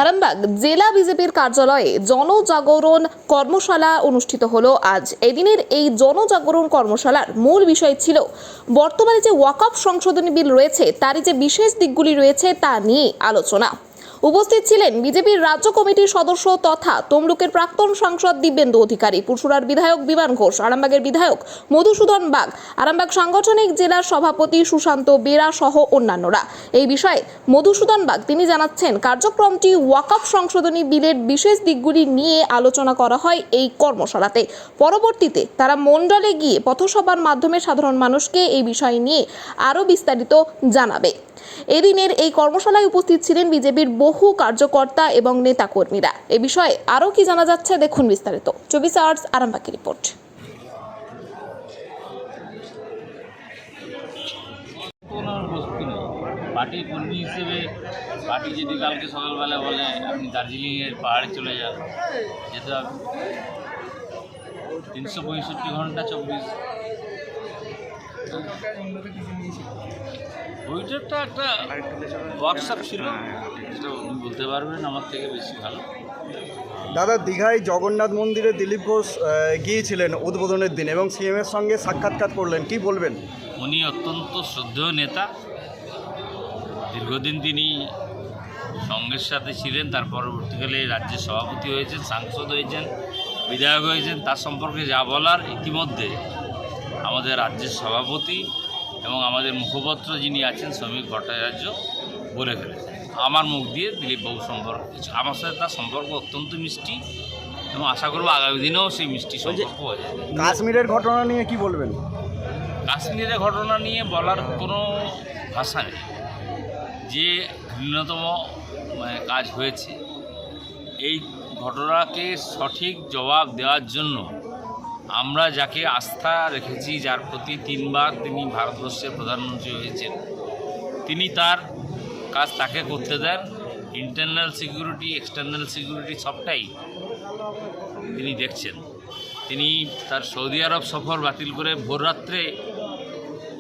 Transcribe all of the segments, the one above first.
আরামবাগ জেলা বিজেপির কার্যালয়ে জনজাগরণ কর্মশালা অনুষ্ঠিত হলো আজ। এদিনের এই জনজাগরণ কর্মশালার মূল বিষয় ছিল বর্তমানে যে ওয়াকফ সংশোধনী বিল রয়েছে তারই যে বিশেষ দিকগুলি রয়েছে তা নিয়ে আলোচনা। উপস্থিত ছিলেন বিজেপির রাজ্য কমিটির সদস্য তথা তমলুকের প্রাক্তন সাংসদ দিব্যেন্দু অধিকারী, পুরসুরার বিধায়ক বিমান ঘোষ, আরামবাগের বিধায়ক মধুসূদন বাগ, আরামবাগ সাংগঠনিক জেলার সভাপতি সুশান্ত বেরা সহ অন্যান্যরা। এই বিষয়ে মধুসূদন বাগ তিনি জানাচ্ছেন, কার্যক্রমটি ওয়াকফ সংশোধনী বিলের বিশেষ দিকগুলি নিয়ে আলোচনা করা হয় এই কর্মশালাতে। পরবর্তীতে তারা মণ্ডলে গিয়ে পথসভার মাধ্যমে সাধারণ মানুষকে এই বিষয় নিয়ে আরও বিস্তারিত জানাবে। এদিনের এই কর্মশালায় উপস্থিত ছিলেন বিজেপির বহু কার্যকর্তা এবং নেতাকর্মীরা। এ বিষয়ে আরও কি জানা যাচ্ছে দেখুন বিস্তারিত। 24 আওয়ার্স আরামবাগের রিপোর্ট। পার্টির কর্মী হিসেবে পার্টি যদি কালকে সকালবেলা বলে আপনি দার্জিলিংয়ের পাহাড়ে চলে যান, যেতে হবে 365 ঘন্টা 24। ওইটা একটা ওয়ার্কশপ ছিল, যেটা উনি বলতে পারবেন আমার থেকে বেশি ভালো। দাদা, দীঘায় জগন্নাথ মন্দিরে দিলীপ ঘোষ গিয়েছিলেন উদ্বোধনের দিন এবং সিএমের সঙ্গে সাক্ষাৎকার করলেন, কি বলবেন? উনি অত্যন্ত শ্রদ্ধেয় নেতা। দীর্ঘদিন তিনি সঙ্গের সাথে ছিলেন, তার পরবর্তীকালে রাজ্যের সভাপতি হয়েছেন, সাংসদ হয়েছেন, বিধায়ক হয়েছেন। তার সম্পর্কে যা বলার ইতিমধ্যে আমাদের রাজ্যের সভাপতি এবং আমাদের মুখপাত্র যিনি আছেন শ্রমিক ভট্টাচার্য বলে ফেলেছেন। আমার মুখ দিয়ে দিলীপবাবু সম্পর্ক, আমার সাথে তার সম্পর্ক অত্যন্ত মিষ্টি এবং আশা করব আগামী দিনেও সেই মিষ্টি সম্পর্ক হয়ে যাবে। কাশ্মীরের ঘটনা নিয়ে কি বলবেন? কাশ্মীরের ঘটনা নিয়ে বলার কোনো ভাষা নেই। যে ঘৃণ্যতম কাজ হয়েছে, এই ঘটনাকে সঠিক জবাব দেওয়ার জন্য আমরা যাকে আস্থা রেখেছি, যার প্রতি 3 বার তিনি ভারতবর্ষের প্রধানমন্ত্রী হয়েছেন, তিনি তার কাজ তাকে করতে দেন। ইন্টারনাল সিকিউরিটি, এক্সটার্নাল সিকিউরিটি সবটাই তিনি দেখছেন। তিনি তার সৌদি আরব সফর বাতিল করে ভোররাত্রে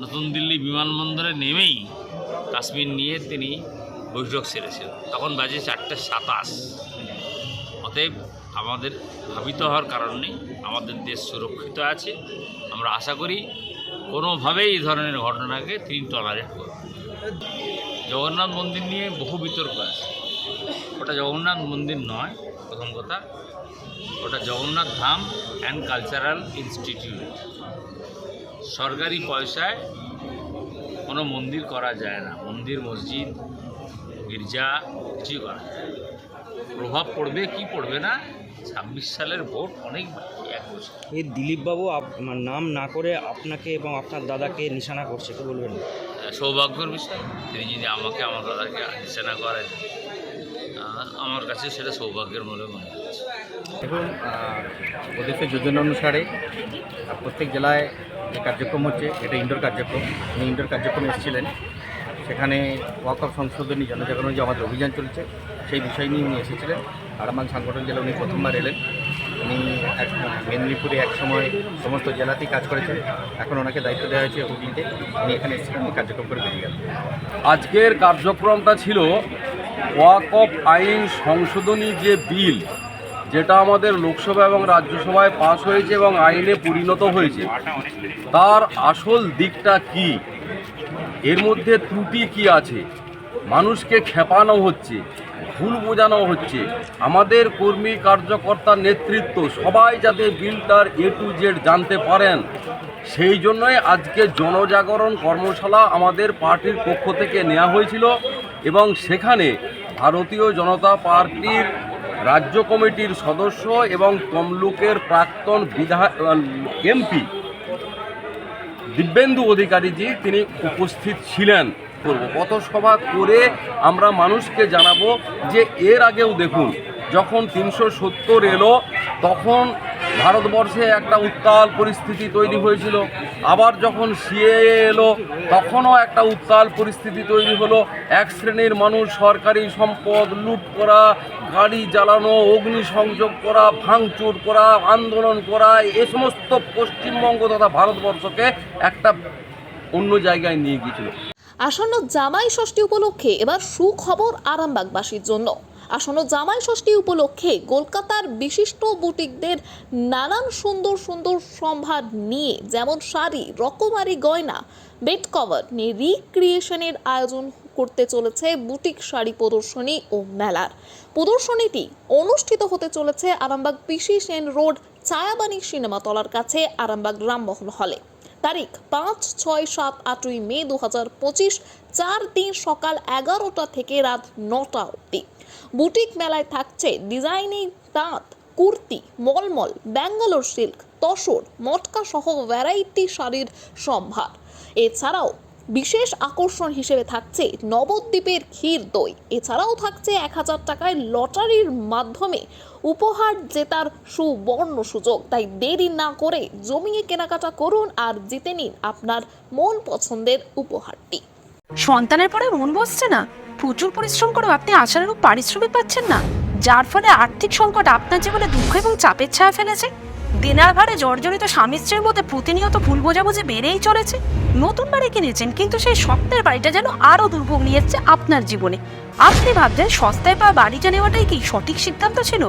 নতুন দিল্লি বিমানবন্দরে নেমেই কাশ্মীর নিয়ে তিনি বৈঠক সেরেছেন। তখন বাজে 4:27। অতএব আমাদের ভাবিত হওয়ার কারণ নেই, আমাদের দেশ সুরক্ষিত আছে। আমরা আশা করি কোনোভাবেই এই ধরনের ঘটনাকে তিনি টলারেট করবেন। জগন্নাথ মন্দির নিয়ে বহু বিতর্ক আছে। ওটা জগন্নাথ মন্দির নয়, প্রথম কথা। ওটা Jagannath Dham and cultural institute. সরকারি পয়সায় কোনো মন্দির করা যায় না। মন্দির, মসজিদ, গির্জা কিছুই করা যায় না। প্রভাব পড়বে কি পড়বে না, 26 সালের ভোট অনেক বাকি, 1 বছর। এই দিলীপবাবু নাম না করে আপনাকে এবং আপনার দাদাকে নিশানা করছে, কি বলবেন? সৌভাগ্যের বিষয়, তিনি যদি আমাকে আমার দাদাকে নিশানা করেন, আমার কাছে সেটা সৌভাগ্যের বলে মনে হচ্ছে। দেখুন, ওদেশের যোজনা অনুসারে প্রত্যেক জেলায় যে কার্যক্রম হচ্ছে, এটা ইনডোর কার্যক্রম। উনি ইনডোর কার্যক্রমে এসেছিলেন, সেখানে ওয়াকফ সংশোধনী জনজাগরণ যে আমাদের অভিযান চলছে সেই বিষয় নিয়ে উনি এসেছিলেন। আরামবাগ সাংগঠনিক জেলা উনি প্রথমবার এলেন। উনি মেদিনীপুরে এক সময় সমস্ত জেলাতেই কাজ করেছেন, এখন ওনাকে দায়িত্ব দেওয়া হয়েছে হুগলিতে। উনি এখানে এসেছিলেন, উনি কার্যক্রম করে বেরিয়ে গেলেন। আজকের কার্যক্রমটা ছিল ওয়াকফ আইন সংশোধনী যে বিল, যেটা আমাদের লোকসভা এবং রাজ্যসভায় পাস হয়েছে এবং আইনে পরিণত হয়েছে, তার আসল দিকটা কি, এর মধ্যে ত্রুটি কি আছে, মানুষকে খেপানো হচ্ছে, ভুল বোঝানো হচ্ছে। আমাদের কর্মী কার্যকর্তার নেতৃত্ব সবাই যাতে বিলটার A to Z জানতে পারেন, সেই জন্যই আজকে জনজাগরণ কর্মশালা আমাদের পার্টির পক্ষ থেকে নেওয়া হয়েছিল এবং সেখানে ভারতীয় জনতা পার্টির রাজ্য কমিটির সদস্য এবং তমলুকের প্রাক্তন MP দিব্যেন্দু অধিকারীজি তিনি উপস্থিত ছিলেন। পথসভা করে আমরা মানুষকে জানাবো যে এর আগেও দেখুন, যখন 370 এলো তখন ভারতবর্ষে একটা উত্তাল পরিস্থিতি তৈরি হয়েছিল। আবার যখন CAA এলো তখনও একটা উত্তাল পরিস্থিতি তৈরি হলো। এক শ্রেণীর মানুষ সরকারি সম্পদ লুট করা, গাড়ি জ্বালানো, অগ্নিসংযোগ করা, ভাঙচুর করা, আন্দোলন করা, এ সমস্ত পশ্চিমবঙ্গ তথা ভারতবর্ষকে একটা অন্য জায়গায় নিয়ে গিয়েছিল। আসন্ন জামাই ষষ্ঠী উপলক্ষে এবার সুখবর আরামবাগবাসীর জন্য। আসন্ন জামাই ষষ্ঠী উপলক্ষে কলকাতার বিশিষ্ট বুটিকদের নানান সুন্দর সুন্দর সম্ভার নিয়ে যেমন শাড়ি, রকমারি গয়না, বেড কভার নিয়ে রিক্রিয়েশনের আয়োজন করতে চলেছে বুটিক শাড়ি প্রদর্শনী ও মেলার। প্রদর্শনীটি অনুষ্ঠিত হতে চলেছে আরামবাগ পিসি সেন রোড ছায়াবাণী সিনেমাতলার কাছে আরামবাগ রামমোহন হলে। তারিখ 5, 6, 7, 8ই মে 2025, 4 দিন সকাল 11টা থেকে রাত 9টা অবধি। বুটিক মেলায় থাকছে ডিজাইনিং তাঁত, কুর্তি, মলমল, ব্যাঙ্গালোর সিল্ক, তসর, মটকা সহ ভ্যারাইটি শাড়ির সম্ভার। এছাড়াও বিশেষ আকর্ষণ হিসেবে থাকছে নবদ্বীপের ক্ষীর দই। এছাড়াও থাকছে 1000 টাকায় লটারির মাধ্যমে উপহার জেতার সুবর্ণ সুযোগ। তাই দেরি না করে জমিয়ে কেনাকাটা করুন আর জিতে নিন আপনার মন পছন্দের উপহারটি। সন্তানের পরে মন বসছে না, প্রচুর পরিশ্রম করেও আপনি আশানুরূপ পারিশ্রমিক পাচ্ছেন না, যার ফলে আর্থিক সংকট আপনার জীবনে দুঃখ এবং চাপের ছায়া ফেলেছে। দেনার ভারে জর্জরিত স্বামী স্ত্রীর মধ্যে প্রতিনিয়ত ভুল বোঝাবুঝি বেড়েই চলেছে। নতুন বাড়ি কিনেছেন কিন্তু সেই স্বপ্নের বাড়িটা যেন আরো দুর্ভোগ নিয়ে এসেছে আপনার জীবনে। আপনি ভাবছেন সস্তায় পাওয়া বাড়িটা নেওয়াটাই কি সঠিক সিদ্ধান্ত ছিল?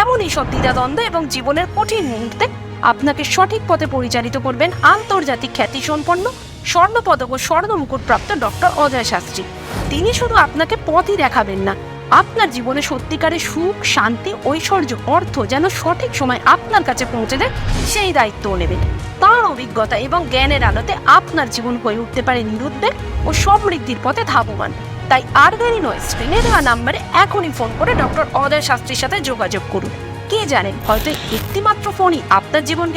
এমনই সব দ্বিধাদ্বন্দ্ব এবং জীবনের কঠিন মুহূর্তে আপনাকে সঠিক পথে পরিচালিত করবেন আন্তর্জাতিক খ্যাতিসম্পন্ন স্বর্ণপদক ও স্বর্ণ মুকুটপ্রাপ্ত ডক্টর অজয় শাস্ত্রী। তিনি শুধু আপনাকে পথই দেখাবেন না, আপনার জীবনে সত্যিকারের সুখ, শান্তি, ঐশ্বর্য, অর্থ যেন সঠিক সময় আপনার কাছে পৌঁছে দেয় সেই দায়িত্বও নেবেন। তাঁর অভিজ্ঞতা এবং জ্ঞানের আলোতে আপনার জীবন হয়ে উঠতে পারে নিরুদ্বেগ ও সমৃদ্ধির পথে ধাবমান। তাই আর দেরি নয়, স্ক্রিনে দেওয়া নাম্বারে এখনই ফোন করে ডক্টর অজয় শাস্ত্রীর সাথে যোগাযোগ করুন। কে জানেন, হয়তো একটি মাত্র ফোনই আপনার জীবনকে